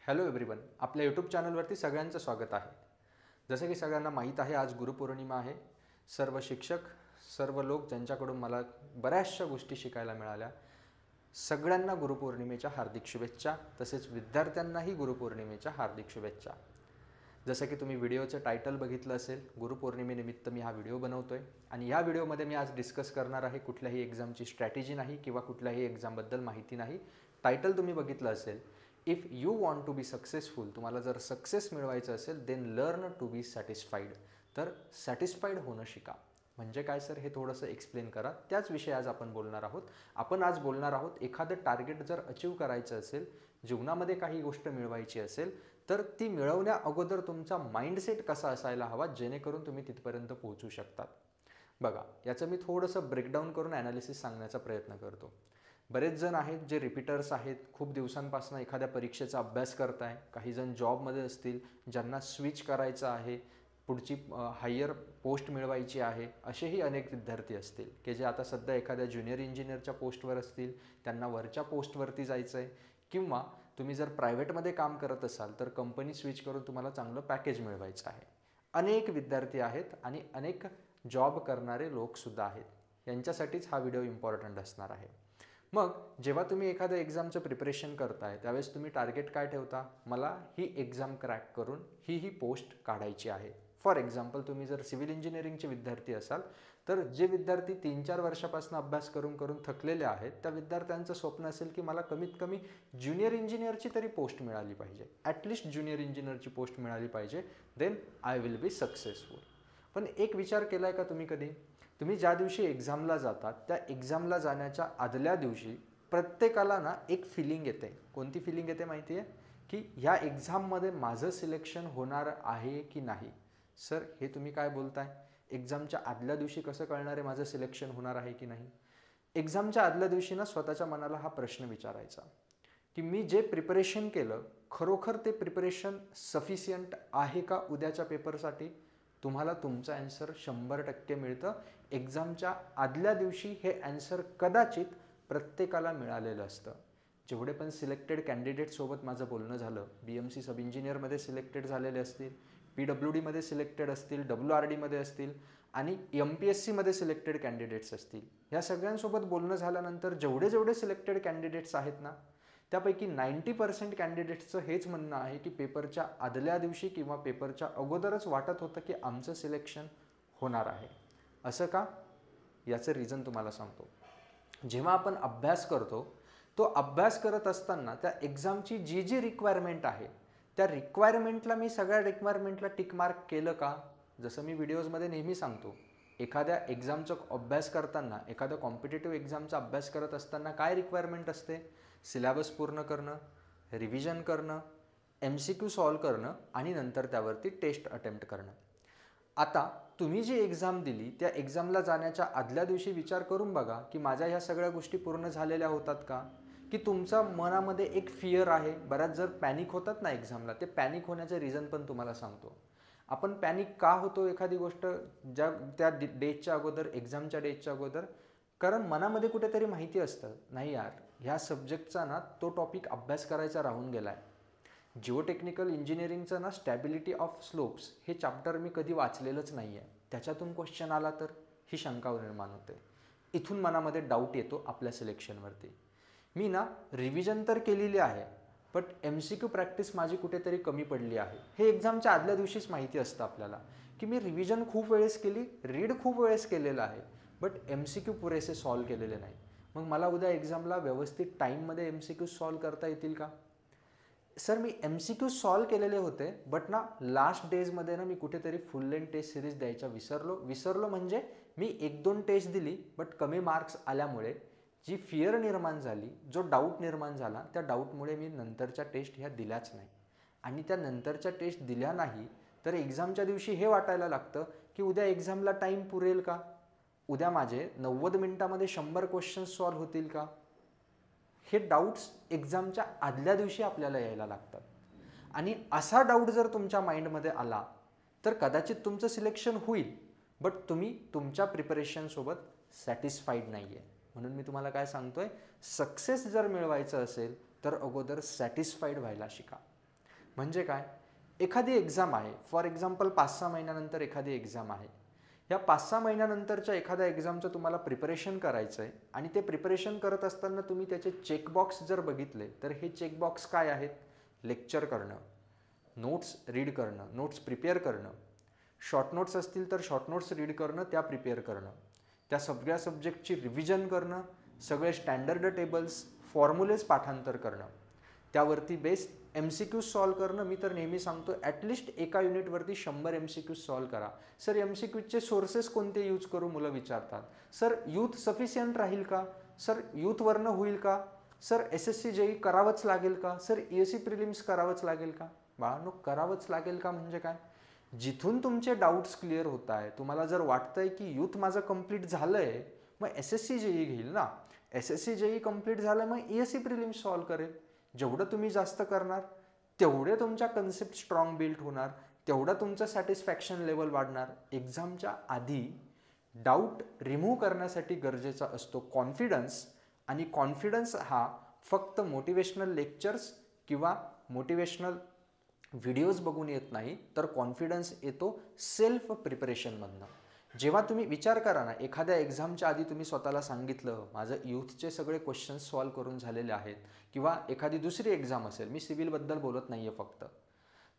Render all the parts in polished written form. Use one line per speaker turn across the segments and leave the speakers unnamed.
Hello everyone, आपल्या YouTube चॅनलवरती सगळ्यांचं स्वागत आहे. जसं की सगळ्यांना माहीत आहे, आज गुरुपौर्णिमा आहे. सर्व शिक्षक, सर्व लोक ज्यांच्याकडून मला बऱ्याचशा गोष्टी शिकायला मिळाल्या, सगळ्यांना गुरुपौर्णिमेच्या हार्दिक शुभेच्छा. तसेच विद्यार्थ्यांनाही गुरुपौर्णिमेच्या हार्दिक शुभेच्छा. जसं की तुम्ही व्हिडिओचं टायटल बघितलं असेल, गुरुपौर्णिमेनिमित्त मी हा व्हिडिओ बनवतोय आणि या व्हिडिओमध्ये मी आज डिस्कस करणार आहे कुठल्याही एक्झामची स्ट्रॅटेजी नाही किंवा कुठल्याही एक्झामबद्दल माहिती नाही. टायटल तुम्ही बघितलं असेल, if you want to be successful, तुम्हाला जर सक्सेस मिळवायचं असेल then learn to be satisfied. तर सॅटिस्फाईड होणं शिका. म्हणजे काय सर, हे थोडंसं एक्सप्लेन करा. त्याच विषयी आज आपण बोलणार आहोत. आपण आज बोलणार आहोत, एखादं टार्गेट जर अचीव करायचं असेल, जीवनामध्ये काही गोष्ट मिळवायची असेल, तर ती मिळवण्या अगोदर तुमचा माइंडसेट कसा असायला हवा, जेणेकरून तुम्ही तिथपर्यंत पोहोचू शकतात. बघा, याचं मी थोडंसं ब्रेकडाऊन करून ॲनालिसिस सांगण्याचा प्रयत्न करतो. बरेच जण आहेत जे रिपीटर्स आहेत, खूप दिवसांपासून एखाद्या परीक्षेचा अभ्यास करताय. काही जण जॉबमध्ये असतील, ज्यांना स्विच करायचं आहे, पुढची हायर पोस्ट मिळवायची आहे. असेही अनेक विद्यार्थी असतील की जे आता सध्या एखाद्या ज्युनियर इंजिनियरच्या पोस्टवर असतील, त्यांना वरच्या पोस्टवरती जायचं आहे. किंवा तुम्ही जर प्रायव्हेटमध्ये काम करत असाल तर कंपनी स्विच करून तुम्हाला चांगलं पॅकेज मिळवायचं आहे. अनेक विद्यार्थी आहेत आणि अनेक जॉब करणारे लोकसुद्धा आहेत. यांच्यासाठीच हा व्हिडिओ इम्पॉर्टंट असणार आहे. मग जेव्हा तुम्ही एखाद्या एक्झामचं प्रिपरेशन करताय, त्यावेळेस तुम्ही टार्गेट काय ठेवता? मला ही एक्झाम क्रॅक करून ही पोस्ट काढायची आहे. फॉर एक्झाम्पल, तुम्ही जर सिव्हिल इंजिनिअरिंगचे विद्यार्थी असाल, तर जे विद्यार्थी 3-4 वर्षापासून अभ्यास करून करून थकलेले आहेत, त्या विद्यार्थ्यांचं स्वप्न असेल की मला कमीत कमी ज्युनियर इंजिनिअरची तरी पोस्ट मिळाली पाहिजे. ॲटलिस्ट ज्युनियर इंजिनिअरची पोस्ट मिळाली पाहिजे, then I will be successful. पण एक विचार केला आहे का तुम्ही कधी? तुम्ही ज्या दिवशी एक्झामला जातात, त्या एक्झामला जाण्याच्या आदल्या दिवशी प्रत्येकाला ना एक फिलिंग येते. कोणती फिलिंग येते माहिती आहे? की ह्या एक्झाममध्ये माझं सिलेक्शन होणार आहे की नाही. सर, हे तुम्ही काय बोलताय? एक्झामच्या आदल्या दिवशी कसं कळणार आहे माझं सिलेक्शन होणार आहे की नाही? एक्झामच्या आदल्या दिवशी ना स्वतःच्या मनाला हा प्रश्न विचारायचा की मी जे प्रिपरेशन केलं, खरोखर ते प्रिपरेशन सफिशियंट आहे का उद्याच्या पेपरसाठी? तुम्हाला तुमचं ॲन्सर 100% मिळतं. एक्झामच्या आदल्या दिवशी हे ॲन्सर कदाचित प्रत्येकाला मिळालेलं असतं. जेवढे पण सिलेक्टेड कॅन्डिडेटसोबत माझं बोलणं झालं, BMC सब इंजिनियरमध्ये सिलेक्टेड झालेले असतील, PWDमध्ये सिलेक्टेड असतील, WRDमध्ये असतील आणि MPSCमध्ये सिलेक्टेड कॅन्डिडेट्स असतील, ह्या सगळ्यांसोबत बोलणं झाल्यानंतर जेवढे सिलेक्टेड कॅन्डिडेट्स आहेत ना, त्यापैकी 90% कॅन्डिडेट्सचं हेच म्हणणं आहे की पेपरच्या आदल्या दिवशी किंवा पेपरच्या अगोदरच वाटत होतं की आमचं सिलेक्शन होणार आहे. असं का? याचं रिझन तुम्हाला सांगतो. जेव्हा आपण अभ्यास करतो, तो अभ्यास करत असताना त्या एक्झामची जी रिक्वायरमेंट आहे, त्या रिक्वायरमेंटला मी सगळ्या रिक्वायरमेंटला टिकमार्क केलं का? जसं मी व्हिडिओजमध्ये नेहमी सांगतो, एखाद्या एक्झामचा अभ्यास करताना, एखाद्या कॉम्पिटेटिव्ह एक्झामचा अभ्यास करत असताना काय रिक्वायरमेंट असते? सिलेबस पूर्ण करणं, रिव्हिजन करणं, MCQ सॉल्व करणं आणि नंतर त्यावरती टेस्ट अटेम्प्ट करणं. आता तुम्ही जी एक्झाम दिली, त्या एक्झामला जाण्याच्या आदल्या दिवशी विचार करून बघा की माझ्या ह्या सगळ्या गोष्टी पूर्ण झालेल्या होतात का? की तुमच्या मनामध्ये एक फिअर आहे. बऱ्याच जर पॅनिक होतात ना एक्झामला, ते पॅनिक होण्याचं रिझन पण तुम्हाला सांगतो. आपण पॅनिक का होतो एखादी गोष्ट त्या डेटच्या अगोदर, एक्झामच्या डेटच्या अगोदर? कारण मनामध्ये कुठेतरी माहिती असतं, नाही यार, ह्या सब्जेक्टचा ना तो टॉपिक अभ्यास करायचा राहून गेला आहे. जिओटेक्निकल इंजिनिअरिंगचं ना स्टॅबिलिटी ऑफ स्लोप्स हे चॅप्टर मी कधी वाचलेलंच नाही आहे. त्याच्यातून क्वेश्चन आला तर ही शंका निर्माण होते. इथून मनामध्ये डाऊट येतो आपल्या सिलेक्शनवरती. मी ना रिव्हिजन तर केलेली आहे, बट MCQ प्रॅक्टिस माझी कुठेतरी कमी पडली आहे. हे एक्झामच्या आदल्या दिवशीच माहिती असतं आपल्याला की मी रिव्हिजन खूप वेळेस केली, रीड खूप वेळेस केलेलं आहे, बट MCQ पुरेसे सॉल्व केलेले नाही. मग मला उद्या एक्झामला व्यवस्थित टाईममध्ये MCQ सॉल्व करता येतील का? सर, मी MCQ सॉल्व केलेले होते, बट ना लास्ट डेजमध्ये ना मी कुठेतरी फुल लेंथ टेस्ट सिरीज द्यायच्या विसरलो म्हणजे मी 1-2 टेस्ट दिली, बट कमी मार्क्स आल्यामुळे जी फिअर निर्माण झाली, जो डाऊट निर्माण झाला, त्या डाऊटमुळे मी नंतरच्या टेस्ट ह्या दिल्याच नाही. आणि त्या नंतरच्या टेस्ट दिल्या नाही तर एक्झामच्या दिवशी हे वाटायला लागतं की उद्या एक्झामला टाईम पुरेल का? उद्या माझे 90 मिनिटामध्ये 100 क्वेश्चन्स सॉल्व होतील का? हे डाऊट्स एक्झामच्या आदल्या दिवशी आपल्याला यायला लागतात. आणि असा डाऊट जर तुमच्या माइंडमध्ये आला तर कदाचित तुमचं सिलेक्शन होईल, बट तुम्ही तुमच्या प्रिपरेशनसोबत सॅटिस्फाईड नाही आहे. म्हणून मी तुम्हाला काय सांगतोय, सक्सेस जर मिळवायचं असेल तर अगोदर सॅटिस्फाईड व्हायला शिका. म्हणजे काय, एखादी एक्झाम आहे, फॉर एक्झाम्पल 5-6 महिन्यानंतर एखादी एक्झाम आहे. या 5-6 महिन्यानंतरच्या एखाद्या एक्झामचं तुम्हाला प्रिपरेशन करायचं आहे आणि ते प्रिपरेशन करत असताना तुम्ही त्याचे चेकबॉक्स जर बघितले तर हे चेकबॉक्स काय आहेत? लेक्चर करणं, नोट्स रीड करणं, नोट्स प्रिपेअर करणं, शॉर्ट नोट्स असतील तर शॉर्ट नोट्स रीड करणं, त्या प्रिपेअर करणं, त्या सगळ्या सब्जेक्टची रिव्हिजन करणं, सगळे स्टँडर्ड टेबल्स, फॉर्म्युलेज पाठांतर करणं, त्यावरती बेस्ड MCQs सॉल्व करणं. मी तर नेहमी सांगतो ॲटलिस्ट एका युनिटवरती 100 MCQs सॉल्व करा. सर MCQचे सोर्सेस कोणते यूज करू मुलं विचारतात. सर यूथ सफिशियंट राहील का? सर यूथवरनं होईल का? सर SSC JEE करावंच लागेल का? सर ESE प्रिलिम्स करावंच लागेल का? बाळांनो, करावंच लागेल का म्हणजे काय? जिथून तुमचे डाऊट्स क्लिअर होत आहे, तुम्हाला जर वाटतंय की यूथ माझं कंप्लीट झालंय, मग SSC JEE घेईल ना. SSC JEE कंप्लीट झालं मग ESE प्रिलिम्स सॉल्व करेल. जेवढं तुम्ही जास्त करणार तेवढे तुमच्या कन्सेप्ट स्ट्रॉंग बिल्ड होणार, तेवढं तुमचं सॅटिस्फॅक्शन लेवल वाढणार. एक्झामच्या आधी डाऊट रिमूव्ह करण्यासाठी गरजेचा असतो कॉन्फिडन्स. आणि कॉन्फिडन्स हा फक्त मोटिवेशनल लेक्चर्स किंवा मोटिवेशनल व्हिडिओज बघून येत नाही, तर कॉन्फिडन्स येतो सेल्फ प्रिपरेशनमधनं. जेव्हा तुम्ही विचार करा ना, एखाद्या एक्झामच्या आधी तुम्ही स्वतःला सांगितलं माझं यूथचे सगळे क्वेश्चन्स सॉल्व करून झालेले आहेत, किंवा एखादी दुसरी एक्झाम असेल, मी सिव्हिलबद्दल बोलत नाही आहे, फक्त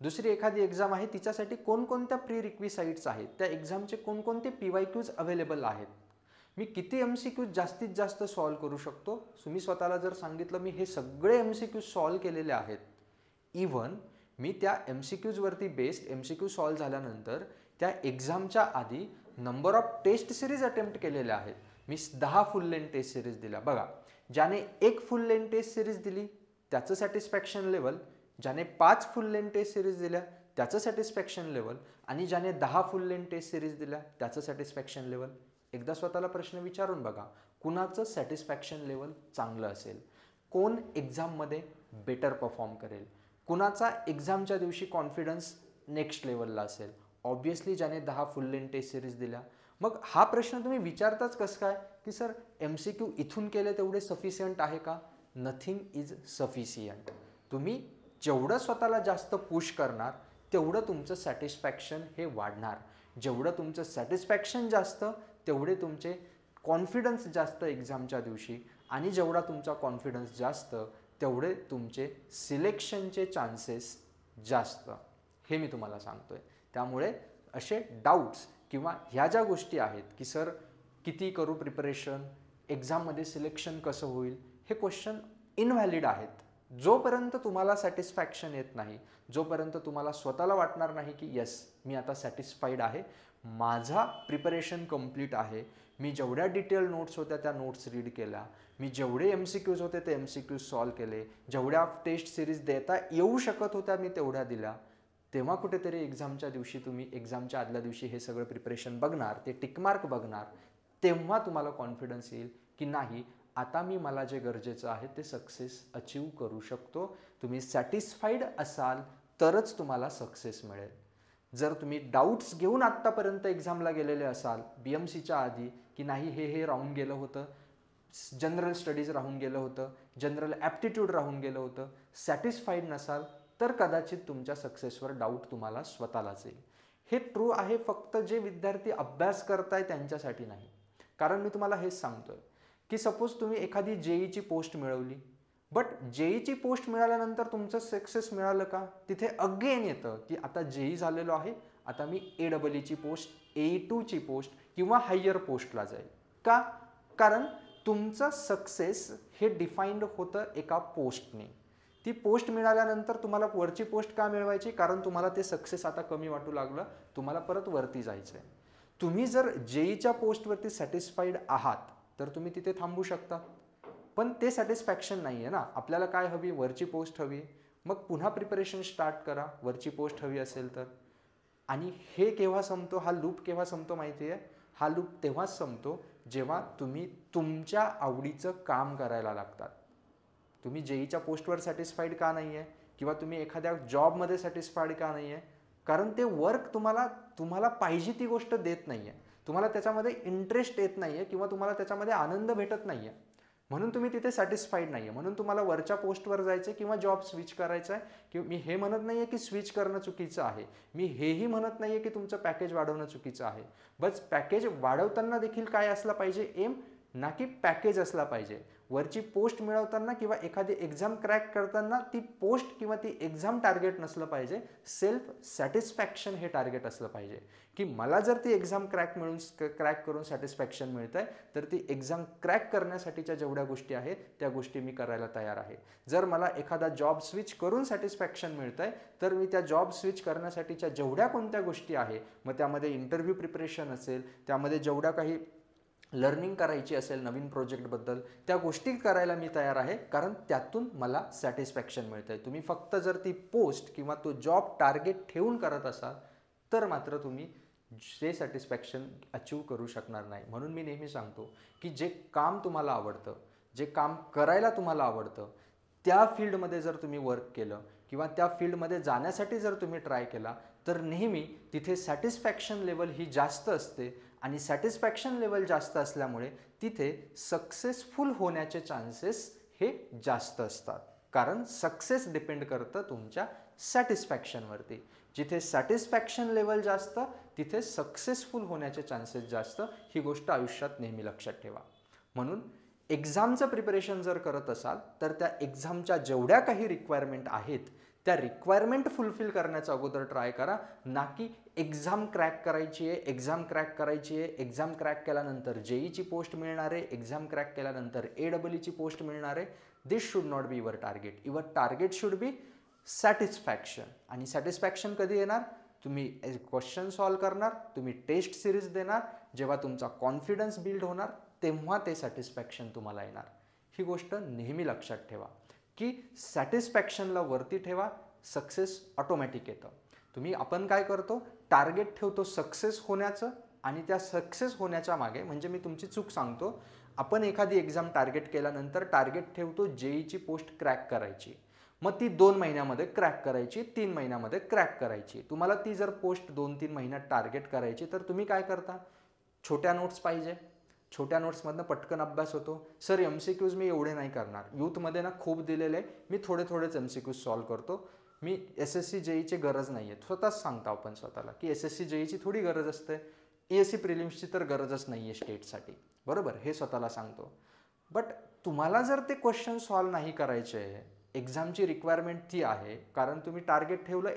दुसरी एखादी एक्झाम आहे तिच्यासाठी कोणकोणत्या प्री रिक्विसाइट्स आहेत, त्या एक्झामचे कोणकोणते PYQs अवेलेबल आहेत, मी किती MCQs जास्तीत जास्त सॉल्व करू शकतो. तुम्ही स्वतःला जर सांगितलं मी हे सगळे MCQs सॉल्व केलेले आहेत, इव्हन मी त्या MCQs वरती बेस्ड MCQ सॉल्व झाल्यानंतर त्या एक्झामच्या आधी number of test series attempt केलेल्या आहेत. मी 10 फुल लेंथ टेस्ट सिरीज दिल्या. बघा, ज्याने 1 फुल लेंथ टेस्ट सिरीज दिली त्याचं सॅटिस्फॅक्शन लेवल, ज्याने 5 फुल लेंथ टेस्ट सिरीज दिल्या त्याचं सॅटिस्फॅक्शन लेवल, आणि ज्याने 10 फुल लेंथ टेस्ट सिरीज दिल्या त्याचं सॅटिस्फॅक्शन लेवल. एकदा स्वतःला प्रश्न विचारून बघा, कुणाचं सॅटिस्फॅक्शन लेवल चांगलं असेल, कोण एक्झाममध्ये बेटर परफॉर्म करेल, कुणाचा एक्झामच्या दिवशी कॉन्फिडन्स नेक्स्ट लेवलला असेल. ऑब्व्हियसली ज्याने 10 फुल लेंथ टेस्ट सिरीज दिल्या. मग हा प्रश्न तुम्ही विचारताच कसं काय की सर MCQ इथून केले तेवढे सफिशियंट आहे का? Nothing is sufficient. तुम्ही जेवढं स्वतःला जास्त पुश करणार तेवढं तुमचं सॅटिस्फॅक्शन हे वाढणार. जेवढं तुमचं सॅटिस्फॅक्शन जास्त तेवढे तुमचे कॉन्फिडन्स जास्त एक्झामच्या दिवशी, आणि जेवढा तुमचा कॉन्फिडन्स जास्त तेवढे तुमचे सिलेक्शनचे चान्सेस जास्त. हे मी तुम्हाला सांगतोय. त्यामुळे असे डाऊट्स किंवा ह्या ज्या गोष्टी आहेत की सर किती करू प्रिपरेशन, एक्झाममध्ये सिलेक्शन कसं होईल, हे क्वेश्चन इनव्हॅलिड आहेत. जोपर्यंत तुम्हाला सॅटिस्फॅक्शन येत नाही, जोपर्यंत तुम्हाला स्वतःला वाटणार नाही की येस मी आता सॅटिस्फाईड आहे, माझा प्रिपरेशन कंप्लीट आहे, मी जेवढ्या डिटेल नोट्स होत्या त्या नोट्स रीड केल्या, मी जेवढे MCQs होते ते MCQs सॉल्व केले, जेवढ्या टेस्ट सिरीज देता येऊ शकत होत्या मी तेवढ्या दिल्या, तेव्हा कुठेतरी एक्झामच्या दिवशी तुम्ही एक्झामच्या आदल्या दिवशी हे सगळं प्रिपरेशन बघणार, ते टिकमार्क बघणार, तेव्हा तुम्हाला कॉन्फिडन्स येईल की नाही आता मी मला जे गरजेचं आहे ते सक्सेस अचीव करू शकतो. तुम्ही सॅटिस्फाईड असाल तरच तुम्हाला सक्सेस मिळेल. जर तुम्ही डाऊट्स घेऊन आत्तापर्यंत एक्झामला गेलेले असाल BMCच्या आधी की नाही हे राहून गेलं होतं, जनरल स्टडीज राहून गेलं होतं, जनरल ॲप्टिट्यूड राहून गेलं होतं, सॅटिस्फाईड नसाल तर कदाचित तुमच्या सक्सेसवर डाऊट तुम्हाला स्वतःलाच येईल. हे ट्रू आहे फक्त जे विद्यार्थी अभ्यास करताय त्यांच्यासाठी नाही. कारण मी तुम्हाला हेच सांगतोय की सपोज तुम्ही एखादी JEEची पोस्ट मिळवली, बट JEEची पोस्ट मिळाल्यानंतर तुमचं सक्सेस मिळालं का? तिथे अगेन येतं की आता JEE झालेलो आहे, आता मी AEEची पोस्ट, AE2ची पोस्ट किंवा हायर पोस्टला जाईल. का? कारण तुमचं सक्सेस हे डिफाईन्ड होतं एका पोस्टने. ती पोस्ट मिळाल्यानंतर तुम्हाला वरची पोस्ट का मिळवायची? कारण तुम्हाला ते सक्सेस आता कमी वाटू लागलं, तुम्हाला परत वरती जायचं आहे. तुम्ही जर JEEच्या पोस्टवरती सॅटिस्फाईड आहात तर तुम्ही तिथे थांबू शकता, पण ते सॅटिस्फॅक्शन नाही आहे ना. आपल्याला काय हवी? वरची पोस्ट हवी. मग पुन्हा प्रिपरेशन स्टार्ट करा वरची पोस्ट हवी असेल तर. आणि हे केव्हा संपतो, हा लूप केव्हा संपतो माहिती आहे? हा लूप तेव्हाच संपतो जेव्हा तुम्ही तुमच्या आवडीचं काम करायला लागतात. तुम्ही JEEच्या पोस्टवर सॅटिस्फाईड का नाही आहे किंवा तुम्ही एखाद्या जॉबमध्ये सॅटिस्फाईड का नाही आहे? कारण ते वर्क तुम्हाला पाहिजे ती गोष्ट देत नाही आहे, तुम्हाला त्याच्यामध्ये इंटरेस्ट येत नाही आहे किंवा तुम्हाला त्याच्यामध्ये आनंद भेटत नाही आहे. म्हणून तुम्ही तिथे सॅटिस्फाईड नाही आहे, म्हणून तुम्हाला वरच्या पोस्टवर जायचं आहे किंवा जॉब स्विच करायचा आहे. किंवा मी हे म्हणत नाही आहे की स्विच करणं चुकीचं आहे, मी हेही म्हणत नाही आहे की तुमचं पॅकेज वाढवणं चुकीचं आहे. बस पॅकेज वाढवताना देखील काय असलं पाहिजे, एम, ना की पॅकेज असला पाहिजे. वरची पोस्ट मिळवताना किंवा एखादी एक्झाम क्रॅक करताना ती पोस्ट किंवा ती एक्झाम टार्गेट नसलं पाहिजे, सेल्फ सॅटिस्फॅक्शन हे टार्गेट असलं पाहिजे. की मला जर ती एक्झाम क्रॅक करून सॅटिस्फॅक्शन मिळतं आहे, तर ती एक्झाम क्रॅक करण्यासाठीच्या जेवढ्या गोष्टी आहेत त्या गोष्टी मी करायला तयार आहे. जर मला एखादा जॉब स्विच करून सॅटिस्फॅक्शन मिळतं आहे, तर मी त्या जॉब स्विच करण्यासाठीच्या जेवढ्या कोणत्या गोष्टी आहे, मग त्यामध्ये इंटरव्ह्यू प्रिपरेशन असेल, त्यामध्ये जेवढ्या काही लर्निंग करायची असेल नवीन प्रोजेक्टबद्दल, त्या गोष्टी करायला मी तयार आहे, कारण त्यातून मला सॅटिस्फॅक्शन मिळतं आहे. तुम्ही फक्त जर ती पोस्ट किंवा तो जॉब टार्गेट ठेवून करत असाल तर मात्र तुम्ही जे सॅटिस्फॅक्शन अचीव करू शकणार नाही. म्हणून मी नेहमी सांगतो की जे काम तुम्हाला आवडतं, जे काम करायला तुम्हाला आवडतं, त्या फील्डमध्ये जर तुम्ही वर्क केलं किंवा त्या फील्डमध्ये जाण्यासाठी जर तुम्ही ट्राय केला, तर नेहमी तिथे सॅटिस्फॅक्शन लेवल ही जास्त असते. आणि सॅटिस्फॅक्शन लेवल जास्त असल्यामुळे तिथे सक्सेसफुल होण्याचे चान्सेस हे जास्त असतात, कारण सक्सेस डिपेंड करतं तुमच्या सॅटिस्फॅक्शनवरती. जिथे सॅटिस्फॅक्शन लेवल जास्त, तिथे सक्सेसफुल होण्याचे चान्सेस जास्त. ही गोष्ट आयुष्यात नेहमी लक्षात ठेवा. म्हणून एक्झामचं प्रिपरेशन जर करत असाल, तर त्या एक्झामच्या जेवढ्या काही रिक्वायरमेंट आहेत त्या रिक्वायरमेंट फुलफिल करण्याचा अगोदर ट्राय करा, ना की एक्झाम क्रॅक करायची आहे, एक्झाम क्रॅक करायची आहे, एक्झाम क्रॅक केल्यानंतर जेईची पोस्ट मिळणार आहे, एक्झाम क्रॅक केल्यानंतर AEEची पोस्ट मिळणार आहे. This should not be your target. Your target should be satisfaction. आणि सॅटिस्फॅक्शन कधी येणार, तुम्ही क्वेश्चन सॉल्व करणार, तुम्ही टेस्ट सिरीज देणार, जेव्हा तुमचा कॉन्फिडन्स बिल्ड होणार तेव्हा ते सॅटिस्फॅक्शन तुम्हाला येणार. ही गोष्ट नेहमी लक्षात ठेवा की सॅटिस्फॅक्शनला वरती ठेवा, सक्सेस ऑटोमॅटिक येतं. आपण काय करतो, टार्गेट ठेवतो सक्सेस होण्याचं, आणि त्या सक्सेस होण्याच्या मागे, म्हणजे मी तुमची चूक सांगतो, आपण एखादी एक्झाम टार्गेट केल्यानंतर टार्गेट ठेवतो जेईची पोस्ट क्रॅक करायची, मग ती 2 महिन्यामध्ये क्रॅक करायची, 3 महिन्यामध्ये क्रॅक करायची. तुम्हाला ती जर पोस्ट 2-3 महिन्यात टार्गेट करायची, तर तुम्ही काय करता, छोट्या नोट्स पाहिजे, छोट्या नोट्समधनं पटकन अभ्यास होतो. सर MCQs मी एवढे नाही करणार, यूथमध्ये ना खूप दिलेले आहे, मी थोडेच MCQs सॉल्व करतो, मी SSC JEEची गरज नाही आहे. स्वतःच सांगता आपण स्वतःला की SSC JEEची थोडी गरज असते, ESC प्रिलिम्सची तर गरजच नाही आहे स्टेटसाठी, बरोबर, हे स्वतःला सांगतो. बट तुम्हाला जर ते क्वेश्चन सॉल्व नाही करायचे आहे, एक्झामची रिक्वायरमेंट ती आहे, कारण तुम्ही टार्गेट ठेवलं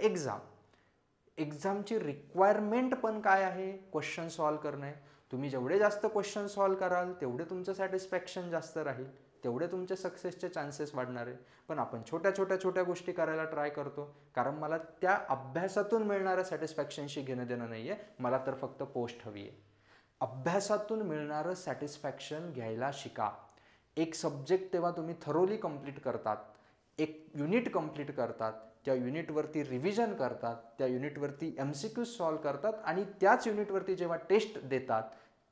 एक्झामची रिक्वायरमेंट पण काय आहे, क्वेश्चन सॉल्व करणे. तुम्ही जेवढे जास्त क्वेश्चन सॉल्व कराल तेवढे तुमचं सॅटिस्फॅक्शन जास्त राहील, तेवढे तुमचे सक्सेसचे चान्सेस वाढणार आहे. पण आपण छोट्या गोष्टी करायला ट्राय करतो, कारण मला त्या अभ्यासातून मिळणाऱ्या सॅटिस्फॅक्शनशी घेणं देणं नाही आहे, मला तर फक्त पोस्ट हवी आहे. अभ्यासातून मिळणारं सॅटिस्फॅक्शन घ्यायला शिका. एक सब्जेक्ट तेव्हा तुम्ही थरोली कंप्लीट करतात, एक युनिट कंप्लीट करतात, त्या युनिटवरती रिव्हिजन करतात, त्या युनिटवरती MCQs सॉल्व करतात, आणि त्याच युनिटवरती जेव्हा टेस्ट देतात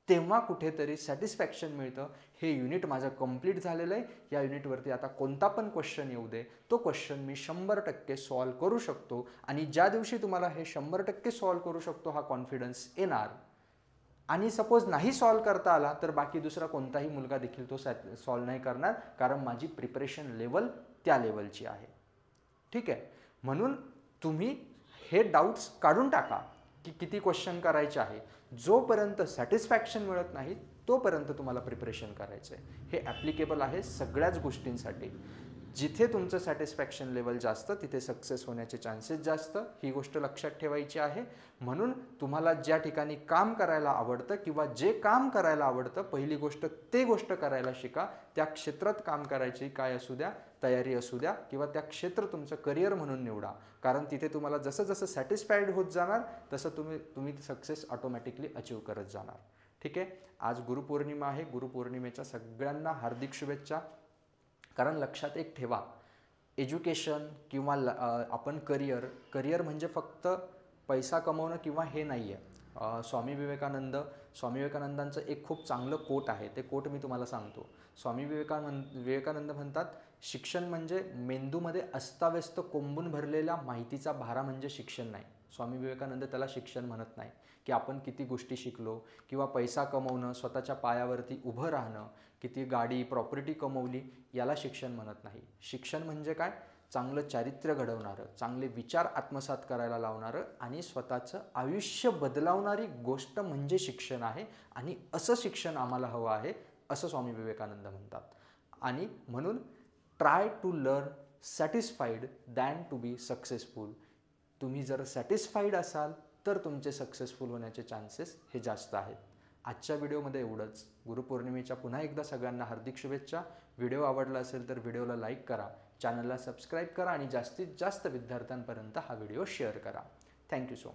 तेव्हा कुठेतरी सॅटिस्फॅक्शन मिळतं, हे युनिट माझं कंप्लीट झालेलं आहे, या युनिटवरती आता कोणता पण क्वेश्चन येऊ दे, तो क्वेश्चन मी 100% सॉल्व करू शकतो. आणि ज्या दिवशी तुम्हाला हे 100% सॉल्व करू शकतो हा कॉन्फिडन्स येणार, आणि सपोज नाही सॉल्व करता आला तर बाकी दुसरा कोणताही मुलगा देखील तो सॉल्व नाही करणार, कारण माझी प्रिपरेशन लेवल त्या लेवलची आहे. ठीक आहे. म्हणून तुम्ही हे डाऊट्स काढून टाका की किती क्वेश्चन करायचे आहे. जोपर्यंत सॅटिस्फॅक्शन मिळत नाही तोपर्यंत तुम्हाला प्रिपरेशन करायचं आहे. हे ॲप्लिकेबल आहे सगळ्याच गोष्टींसाठी. जिथे तुमचं सॅटिस्फॅक्शन लेवल जास्त तिथे सक्सेस होण्याचे चान्सेस जास्त, ही गोष्ट लक्षात ठेवायची आहे. म्हणून तुम्हाला ज्या ठिकाणी काम करायला आवडतं किंवा जे काम करायला आवडतं, पहिली गोष्ट ते गोष्ट करायला शिका. त्या क्षेत्रात काम करायची काय असू द्या, तयारी असू द्या, किंवा त्या क्षेत्र तुमचं करिअर म्हणून निवडा, कारण तिथे तुम्हाला जसं जसं सॅटिस्फाईड होत जाणार तसं तुम्ही सक्सेस ऑटोमॅटिकली अचीव करत जाणार. ठीक आहे. आज गुरुपौर्णिमा आहे. गुरुपौर्णिमेच्या सगळ्यांना हार्दिक शुभेच्छा. कारण लक्षात एक ठेवा, एज्युकेशन किंवा आपण करिअर म्हणजे फक्त पैसा कमवणं किंवा हे नाही आहे. स्वामी विवेकानंदांचं एक खूप चांगलं कोट आहे, ते कोट मी तुम्हाला सांगतो. स्वामी विवेकानंद म्हणतात, शिक्षण म्हणजे मेंदूमध्ये अस्ताव्यस्त कोंबून भरलेल्या माहितीचा भारा म्हणजे शिक्षण नाही. स्वामी विवेकानंद त्याला शिक्षण म्हणत नाही की आपण किती गोष्टी शिकलो किंवा पैसा कमवणं, स्वतःच्या पायावरती उभं राहणं, किती गाडी प्रॉपर्टी कमवली, याला शिक्षण म्हणत नाही. शिक्षण म्हणजे काय? चांगलं चारित्र्य घडवणारं, चांगले विचार आत्मसात करायला लावणारं आणि स्वतःचं आयुष्य बदलावणारी गोष्ट म्हणजे शिक्षण आहे. आणि असं शिक्षण आम्हाला हवं आहे असं स्वामी विवेकानंद म्हणतात. आणि म्हणून try to learn satisfied than to be successful. तुम्ही जर सॅटिस्फाईड असाल तर तुमचे सक्सेसफुल होण्याचे चान्सेस हे जास्त आहेत. आजच्या व्हिडिओमध्ये एवढंच. गुरुपौर्णिमेच्या पुन्हा एकदा सगळ्यांना हार्दिक शुभेच्छा. व्हिडिओ आवडला असेल तर व्हिडिओला लाईक करा, चॅनलला सबस्क्राईब करा आणि जास्तीत जास्त विद्यार्थ्यांपर्यंत हा व्हिडिओ शेअर करा. Thank you so much.